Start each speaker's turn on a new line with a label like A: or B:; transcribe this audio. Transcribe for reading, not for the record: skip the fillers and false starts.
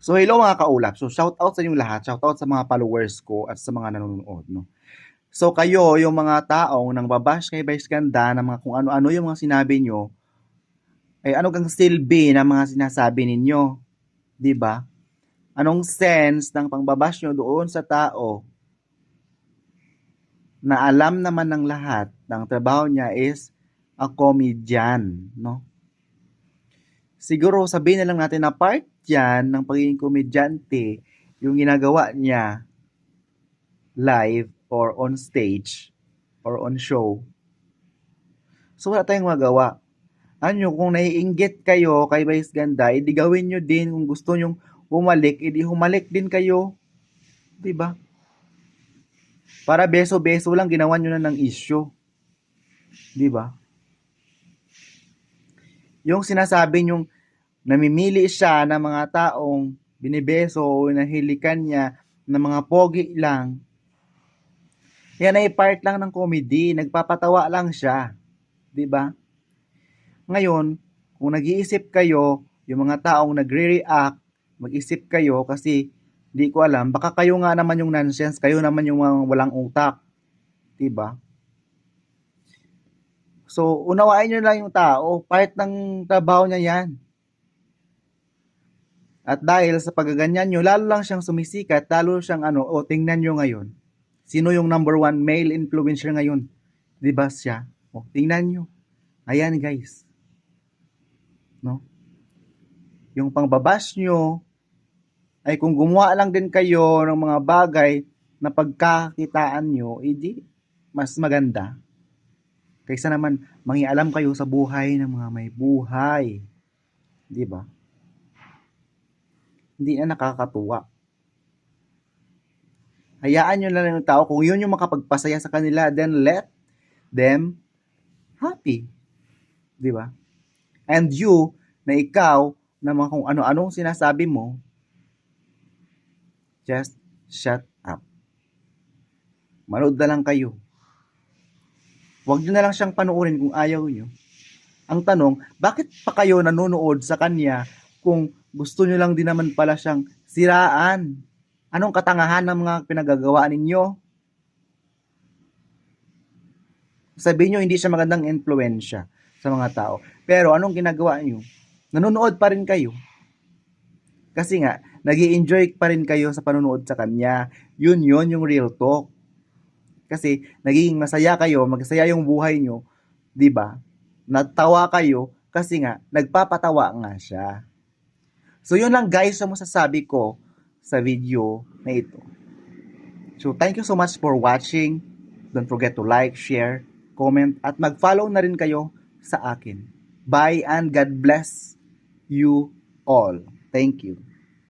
A: So hello mga kaulap. So shout out sa inyong lahat. Shout out sa mga followers ko at sa mga nanonood, no. So kayo, yung mga taong nang babash kay Vice Ganda ng mga kung ano-ano yung mga sinabi nyo, ay ano kang silbi ng mga sinasabi ninyo, 'di ba? Anong sense ng pangbabash nyo doon sa tao na alam naman ng lahat ng trabaho niya is a comedian, no? Siguro sabihin na lang natin na part yan ng pagiging komedyante yung ginagawa niya live or on stage or on show. So wala tayong magawa. Ano, kung naiinggit kayo kay Vice Ganda, edi gawin nyo din. Kung gusto nyong humalik, edi humalik din kayo. 'Di ba? Para beso-beso lang ginawa nyo na ng issue. 'Di ba? Yung sinasabi nyong namimili siya ng mga taong binibeso o nahilikan niya ng mga pogi lang, yan ay part lang ng comedy. Nagpapatawa lang siya. 'Di ba? Ngayon, kung nag-iisip kayo, yung mga taong nagre-react, mag-isip kayo kasi di ko alam, baka kayo nga naman yung nonsense, kayo naman yung mga walang utak, 'di ba? So, unawain niyo lang yung tao, part ng trabaho niya 'yan. At dahil sa pagaganyan nyo, lalo lang siyang sumisikat, lalo siyang tingnan nyo ngayon. Sino yung number one male influencer ngayon? Di ba siya? Tingnan nyo. Ayan guys. No? Yung pangbabash nyo, ay kung gumawa lang din kayo ng mga bagay na pagkakitaan nyo, edi mas maganda. Kaysa naman mangialam kayo sa buhay ng mga may buhay. Di ba? Hindi na nakakatuwa. Hayaan nyo lang yung tao. Kung yun yung makapagpasaya sa kanila, then let them happy. Di ba? And you, na ikaw, na mga kung ano-anong sinasabi mo, just shut up. Manood na lang kayo. Huwag nyo na lang siyang panuorin kung ayaw nyo. Ang tanong, bakit pa kayo nanonood sa kanya kung gusto nyo lang din naman pala siyang siraan? Anong katangahan ng mga pinagagawa ninyo? Sabihin nyo hindi siya magandang influensya sa mga tao. Pero anong ginagawa nyo? Nanonood pa rin kayo. Kasi nga, nag-i-enjoy pa rin kayo sa panonood sa kanya. Yun yung real talk. Kasi nagiging masaya kayo, magsaya yung buhay nyo, 'di ba? Natawa kayo kasi nga nagpapatawa nga siya. So yun lang guys ang masasabi ko sa video na ito. So thank you so much for watching. Don't forget to like, share, comment at mag-follow na rin kayo sa akin. Bye and God bless you all. Thank you.